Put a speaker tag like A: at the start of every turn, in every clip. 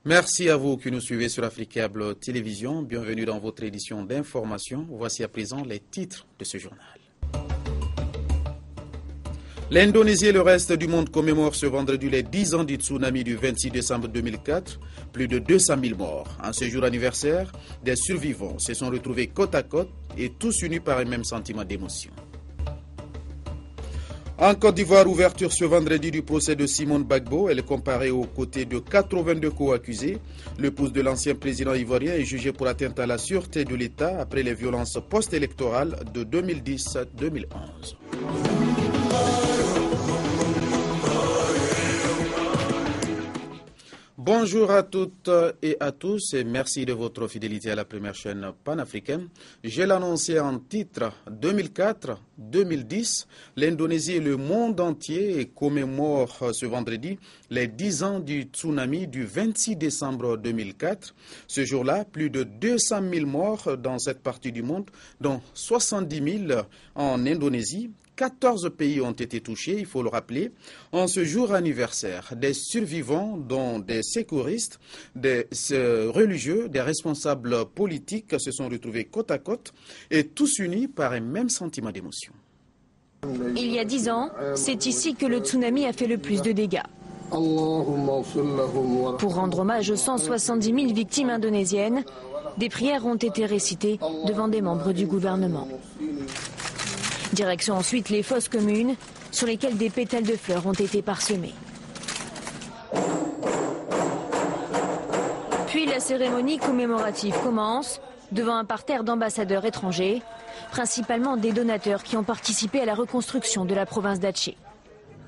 A: Merci à vous qui nous suivez sur Africable Télévision. Bienvenue dans votre édition d'information. Voici à présent les titres de ce journal. L'Indonésie et le reste du monde commémorent ce vendredi les 10 ans du tsunami du 26 décembre 2004. Plus de 200 000 morts. En ce jour anniversaire, des survivants se sont retrouvés côte à côte et tous unis par un même sentiment d'émotion. En Côte d'Ivoire, ouverture ce vendredi du procès de Simone Gbagbo. Elle est comparée aux côtés de 82 co-accusés. L'épouse de l'ancien président ivoirien est jugée pour atteinte à la sûreté de l'État après les violences post-électorales de 2010-2011. Bonjour à toutes et à tous et merci de votre fidélité à la première chaîne panafricaine. Je l'annonçais en titre 2004-2010, l'Indonésie et le monde entier commémorent ce vendredi les 10 ans du tsunami du 26 décembre 2004. Ce jour-là, plus de 200 000 morts dans cette partie du monde, dont 70 000 en Indonésie. 14 pays ont été touchés, il faut le rappeler. En ce jour anniversaire, des survivants, dont des secouristes, des religieux, des responsables politiques se sont retrouvés côte à côte et tous unis par un même sentiment d'émotion.
B: Il y a 10 ans, c'est ici que le tsunami a fait le plus de dégâts. Pour rendre hommage aux 170 000 victimes indonésiennes, des prières ont été récitées devant des membres du gouvernement. Direction ensuite les fosses communes, sur lesquelles des pétales de fleurs ont été parsemés. Puis la cérémonie commémorative commence, devant un parterre d'ambassadeurs étrangers, principalement des donateurs qui ont participé à la reconstruction de la province d'Aceh.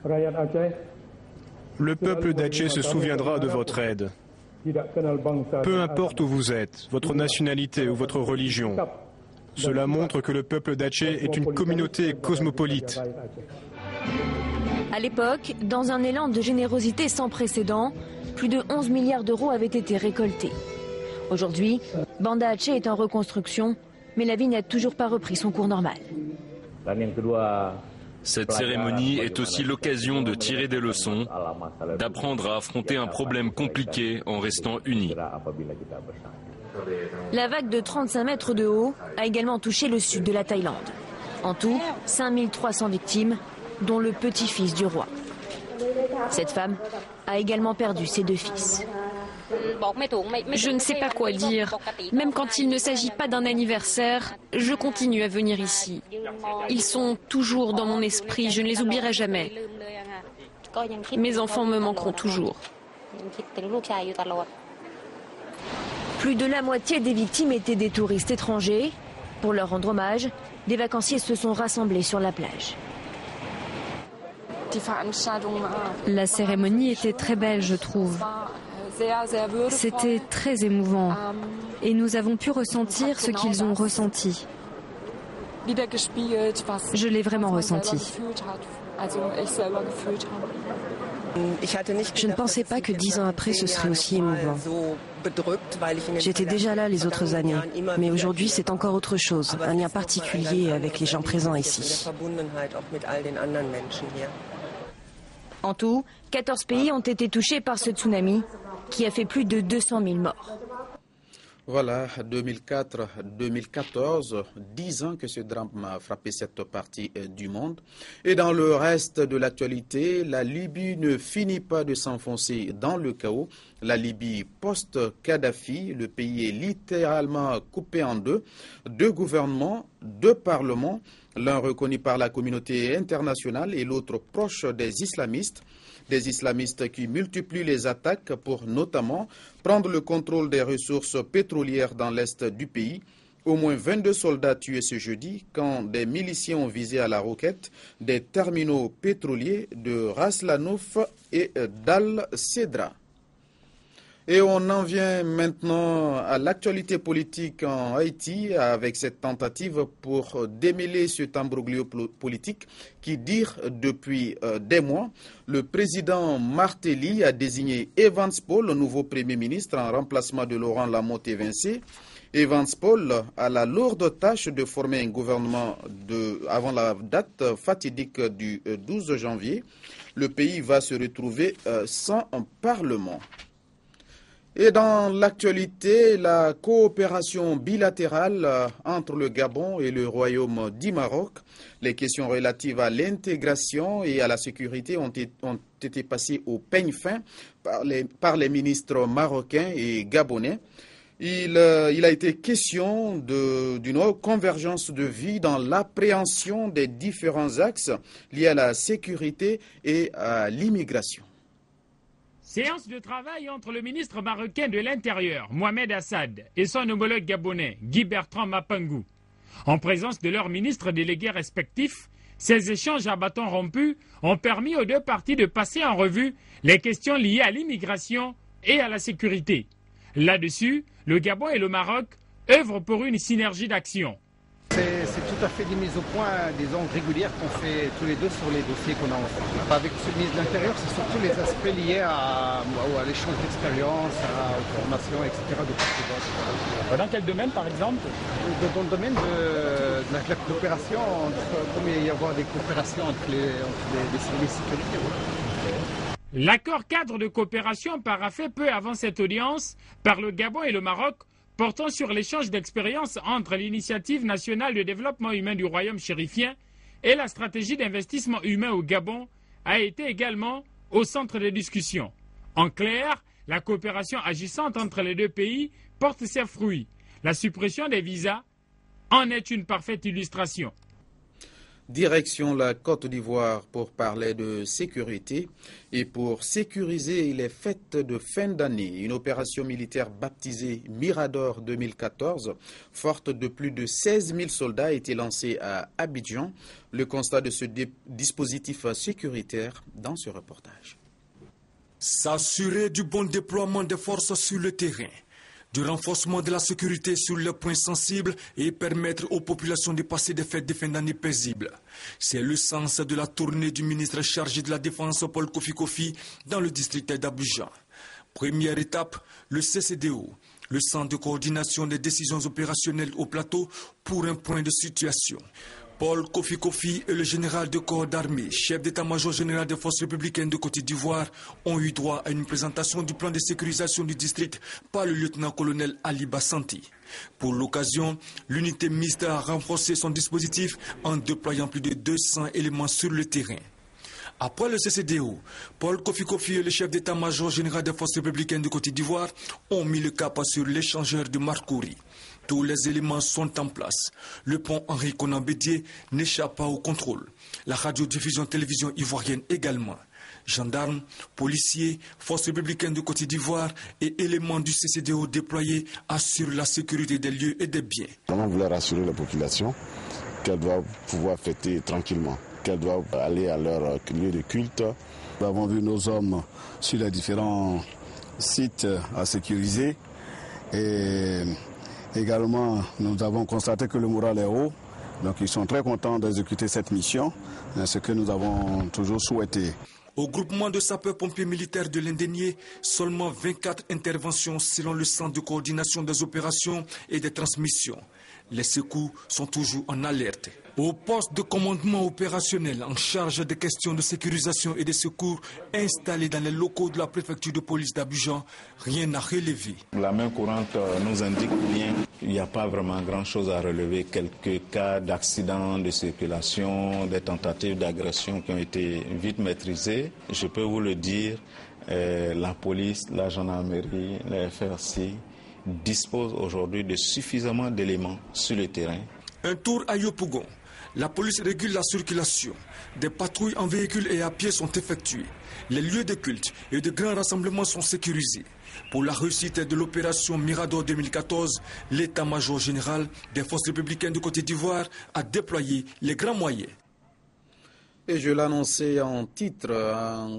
C: Le peuple d'Aceh se souviendra de votre aide. Peu importe où vous êtes, votre nationalité ou votre religion. Cela montre que le peuple d'Aceh est une communauté cosmopolite.
B: À l'époque, dans un élan de générosité sans précédent, plus de 11 milliards d'euros avaient été récoltés. Aujourd'hui, Banda Aceh est en reconstruction, mais la vie n'a toujours pas repris son cours normal.
D: Cette cérémonie est aussi l'occasion de tirer des leçons, d'apprendre à affronter un problème compliqué en restant unis.
B: La vague de 35 mètres de haut a également touché le sud de la Thaïlande. En tout, 5300 victimes, dont le petit-fils du roi. Cette femme a également perdu ses 2 fils.
E: Je ne sais pas quoi dire. Même quand il ne s'agit pas d'un anniversaire, je continue à venir ici. Ils sont toujours dans mon esprit, je ne les oublierai jamais. Mes enfants me manqueront toujours.
B: Plus de la moitié des victimes étaient des touristes étrangers. Pour leur rendre hommage, des vacanciers se sont rassemblés sur la plage.
F: La cérémonie était très belle, je trouve. C'était très émouvant. Et nous avons pu ressentir ce qu'ils ont ressenti. Je l'ai vraiment ressenti.
G: Je ne pensais pas que 10 ans après ce serait aussi émouvant. J'étais déjà là les autres années, mais aujourd'hui c'est encore autre chose, un lien particulier avec les gens présents ici.
B: En tout, 14 pays ont été touchés par ce tsunami qui a fait plus de 200 000 morts.
A: Voilà, 2004-2014, 10 ans que ce drame a frappé cette partie du monde. Et dans le reste de l'actualité, la Libye ne finit pas de s'enfoncer dans le chaos. La Libye post-Kadhafi, le pays est littéralement coupé en deux. 2 gouvernements, 2 parlements, l'un reconnu par la communauté internationale et l'autre proche des islamistes. Des islamistes qui multiplient les attaques pour notamment prendre le contrôle des ressources pétrolières dans l'est du pays. Au moins 22 soldats tués ce jeudi quand des miliciens ont visé à la roquette des terminaux pétroliers de Ras Lanouf et d'Al-Cedra. Et on en vient maintenant à l'actualité politique en Haïti avec cette tentative pour démêler cet imbroglio politique qui dure depuis des mois. Le président Martelly a désigné Evans Paul, le nouveau Premier ministre, en remplacement de Laurent Lamotte-Évincé. Evans Paul a la lourde tâche de former un gouvernement avant la date fatidique du 12 janvier. Le pays va se retrouver sans un parlement. Et dans l'actualité, la coopération bilatérale entre le Gabon et le Royaume du Maroc, les questions relatives à l'intégration et à la sécurité ont été passées au peigne fin par les ministres marocains et gabonais. Il a été question d'une convergence de vues dans l'appréhension des différents axes liés à la sécurité et à l'immigration.
H: Séance de travail entre le ministre marocain de l'Intérieur, Mohamed Assad, et son homologue gabonais, Guy Bertrand Mapangou. En présence de leurs ministres délégués respectifs, ces échanges à bâton rompu ont permis aux deux parties de passer en revue les questions liées à l'immigration et à la sécurité. Là-dessus, le Gabon et le Maroc œuvrent pour une synergie d'action.
I: C'est tout à fait des mises au point, disons, régulières qu'on fait tous les deux sur les dossiers qu'on a en fait. Avec ce ministre de l'Intérieur, c'est surtout les aspects liés à l'échange d'expérience, aux formations, etc.
H: Dans quel domaine, par exemple?
I: Dans le domaine de la coopération, comme il y avoir des coopérations entre les services de sécurité.
H: L'accord cadre de coopération paraphé peu avant cette audience par le Gabon et le Maroc portant sur l'échange d'expériences entre l'Initiative nationale de développement humain du Royaume chérifien et la stratégie d'investissement humain au Gabon a été également au centre des discussions. En clair, la coopération agissante entre les deux pays porte ses fruits. La suppression des visas en est une parfaite illustration.
A: Direction la Côte d'Ivoire pour parler de sécurité et pour sécuriser les fêtes de fin d'année. Une opération militaire baptisée Mirador 2014, forte de plus de 16 000 soldats, a été lancée à Abidjan. Le constat de ce dispositif sécuritaire dans ce reportage.
J: S'assurer du bon déploiement des forces sur le terrain, du renforcement de la sécurité sur les points sensibles et permettre aux populations de passer des fêtes de fin d'année paisibles. C'est le sens de la tournée du ministre chargé de la Défense, Paul Kofi, dans le district d'Abidjan. Première étape, le CCDO, le Centre de coordination des décisions opérationnelles au plateau, pour un point de situation. Paul Kofi et le général de corps d'armée, chef d'état-major général des forces républicaines de Côte d'Ivoire, ont eu droit à une présentation du plan de sécurisation du district par le lieutenant-colonel Ali Bassanti. Pour l'occasion, l'unité mixte a renforcé son dispositif en déployant plus de 200 éléments sur le terrain. Après le CCDO, Paul Kofi et le chef d'état-major général des forces républicaines de Côte d'Ivoire ont mis le cap sur l'échangeur de Marcouri. Tous les éléments sont en place. Le pont Henri Konan Bédié n'échappe pas au contrôle. La radiodiffusion-télévision ivoirienne également. Gendarmes, policiers, forces républicaines de Côte d'Ivoire et éléments du CCDO déployés assurent la sécurité des lieux et des biens.
K: On voulait rassurer la population qu'elle doit pouvoir fêter tranquillement, qu'elle doit aller à leur lieu de culte. Nous avons vu nos hommes sur les différents sites à sécuriser et également nous avons constaté que le moral est haut. Donc ils sont très contents d'exécuter cette mission, ce que nous avons toujours souhaité.
J: Au groupement de sapeurs-pompiers militaires de l'Indénié, seulement 24 interventions selon le centre de coordination des opérations et des transmissions. Les secours sont toujours en alerte. Au poste de commandement opérationnel en charge des questions de sécurisation et de secours installé dans les locaux de la préfecture de police d'Abidjan, rien à relever.
L: La main courante nous indique bien qu'il n'y a pas vraiment grand-chose à relever. Quelques cas d'accidents de circulation, des tentatives d'agression qui ont été vite maîtrisées. Je peux vous le dire, la police, la gendarmerie, les FRC dispose aujourd'hui de suffisamment d'éléments sur le terrain.
J: Un tour à Yopougon. La police régule la circulation. Des patrouilles en véhicule et à pied sont effectuées. Les lieux de culte et de grands rassemblements sont sécurisés. Pour la réussite de l'opération Mirador 2014, l'état-major général des forces républicaines de Côte d'Ivoire a déployé les grands moyens.
A: Et je l'annonçais en titre,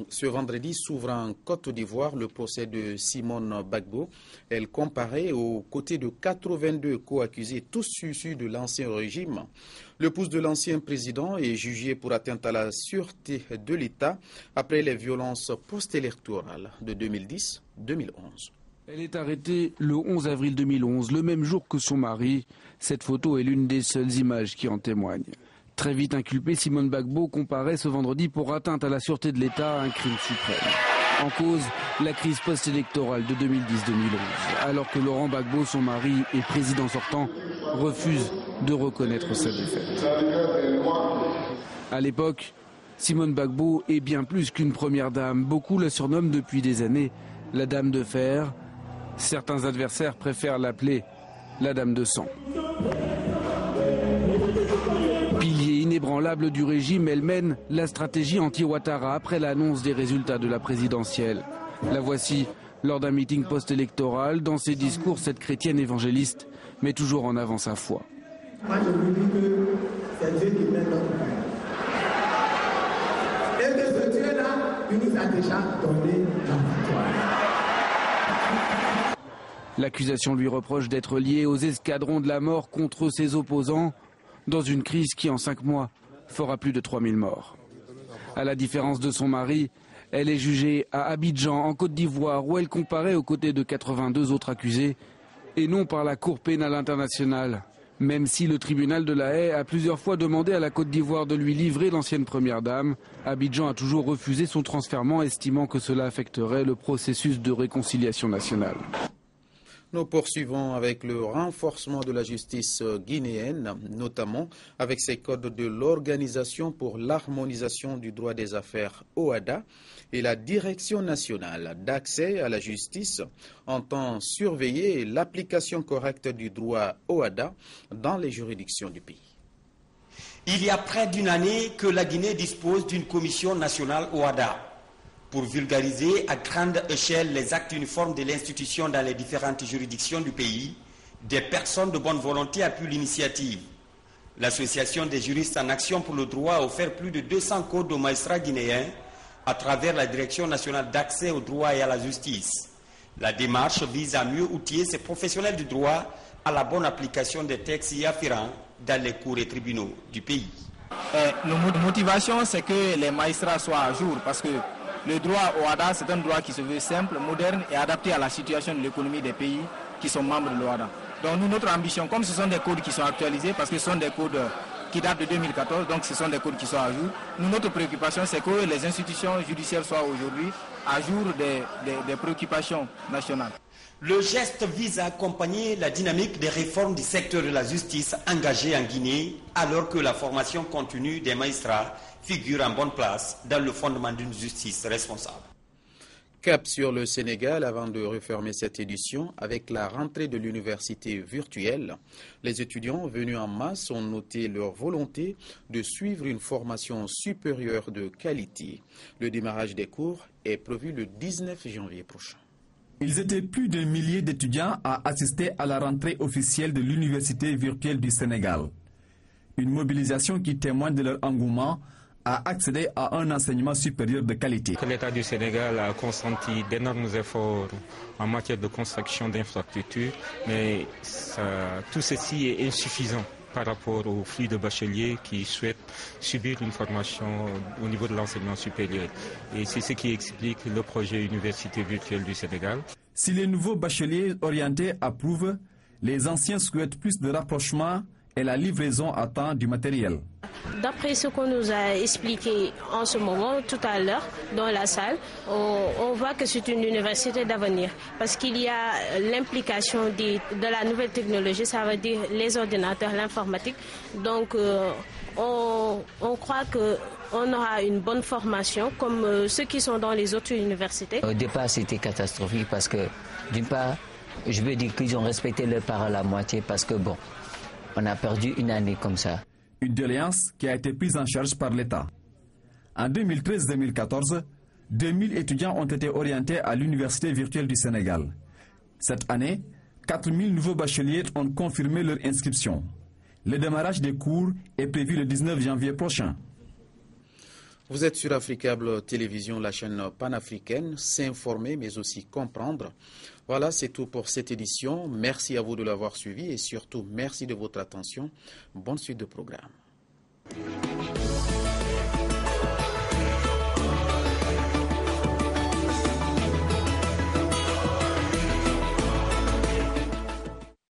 A: ce vendredi s'ouvre en Côte d'Ivoire le procès de Simone Gbagbo. Elle comparait aux côtés de 82 co-accusés, tous issus de l'ancien régime. L'épouse de l'ancien président est jugée pour atteinte à la sûreté de l'État après les violences post-électorales de 2010-2011.
M: Elle est arrêtée le 11 avril 2011, le même jour que son mari. Cette photo est l'une des seules images qui en témoignent. Très vite inculpée, Simone Gbagbo comparaît ce vendredi pour atteinte à la sûreté de l'État, un crime suprême. En cause, la crise post-électorale de 2010-2011, alors que Laurent Gbagbo, son mari et président sortant, refuse de reconnaître sa défaite. À l'époque, Simone Gbagbo est bien plus qu'une première dame. Beaucoup la surnomment depuis des années la Dame de Fer. Certains adversaires préfèrent l'appeler la Dame de Sang. Pilier inébranlable du régime, elle mène la stratégie anti-Ouattara après l'annonce des résultats de la présidentielle. La voici lors d'un meeting post-électoral. Dans ses discours, cette chrétienne évangéliste met toujours en avant sa foi.
N: Moi, je vous dis que c'est Dieu qui mène notre pays. Et que ce Dieu-là, il nous a déjà donné la victoire.
M: L'accusation lui reproche d'être liée aux escadrons de la mort contre ses opposants, dans une crise qui, en 5 mois, fera plus de 3000 morts. À la différence de son mari, elle est jugée à Abidjan, en Côte d'Ivoire, où elle comparaît aux côtés de 82 autres accusés, et non par la Cour pénale internationale. Même si le tribunal de La Haye a plusieurs fois demandé à la Côte d'Ivoire de lui livrer l'ancienne première dame, Abidjan a toujours refusé son transfèrement, estimant que cela affecterait le processus de réconciliation nationale.
A: Nous poursuivons avec le renforcement de la justice guinéenne, notamment avec ses codes de l'Organisation pour l'harmonisation du droit des affaires OHADA, et la Direction nationale d'accès à la justice entend surveiller l'application correcte du droit OHADA dans les juridictions du pays.
O: Il y a près d'une année que la Guinée dispose d'une commission nationale OHADA pour vulgariser à grande échelle les actes uniformes de l'institution dans les différentes juridictions du pays. Des personnes de bonne volonté appuient l'initiative. L'Association des juristes en action pour le droit a offert plus de 200 codes aux magistrats guinéens à travers la Direction nationale d'accès au droit et à la justice. La démarche vise à mieux outiller ces professionnels du droit à la bonne application des textes y afférents dans les cours et tribunaux du pays.
P: Notre motivation, c'est que les magistrats soient à jour, parce que le droit OHADA, c'est un droit qui se veut simple, moderne et adapté à la situation de l'économie des pays qui sont membres de l'OHADA. Donc nous, notre ambition, comme ce sont des codes qui sont actualisés, parce que ce sont des codes qui datent de 2014, donc ce sont des codes qui sont à jour, notre préoccupation, c'est que les institutions judiciaires soient aujourd'hui à jour des préoccupations nationales.
O: Le geste vise à accompagner la dynamique des réformes du secteur de la justice engagée en Guinée, alors que la formation continue des magistrats figure en bonne place dans le fondement d'une justice responsable.
A: Cap sur le Sénégal avant de refermer cette édition avec la rentrée de l'université virtuelle. Les étudiants venus en masse ont noté leur volonté de suivre une formation supérieure de qualité. Le démarrage des cours est prévu le 19 janvier prochain.
Q: Ils étaient plus d'un millier d'étudiants à assister à la rentrée officielle de l'université virtuelle du Sénégal. Une mobilisation qui témoigne de leur engouement à accéder à un enseignement supérieur de qualité.
R: L'État du Sénégal a consenti d'énormes efforts en matière de construction d'infrastructures, mais tout ceci est insuffisant par rapport aux flux de bacheliers qui souhaitent subir une formation au niveau de l'enseignement supérieur. Et c'est ce qui explique le projet Université virtuelle du Sénégal.
Q: Si les nouveaux bacheliers orientés approuvent, les anciens souhaitent plus de rapprochement et la livraison à temps du matériel.
S: D'après ce qu'on nous a expliqué en ce moment, tout à l'heure, dans la salle, on voit que c'est une université d'avenir. Parce qu'il y a l'implication de la nouvelle technologie, ça veut dire les ordinateurs, l'informatique. Donc, on croit qu'on aura une bonne formation, comme ceux qui sont dans les autres universités.
T: Au départ, c'était catastrophique parce que, d'une part, je veux dire qu'ils ont respecté leur parole à la moitié parce que, bon, on a perdu une année comme ça.
Q: Une doléance qui a été prise en charge par l'État. En 2013-2014, 2000 étudiants ont été orientés à l'Université virtuelle du Sénégal. Cette année, 4000 nouveaux bacheliers ont confirmé leur inscription. Le démarrage des cours est prévu le 19 janvier prochain.
A: Vous êtes sur Africable Télévision, la chaîne panafricaine, s'informer mais aussi comprendre. Voilà, c'est tout pour cette édition. Merci à vous de l'avoir suivi et surtout merci de votre attention. Bonne suite de programme.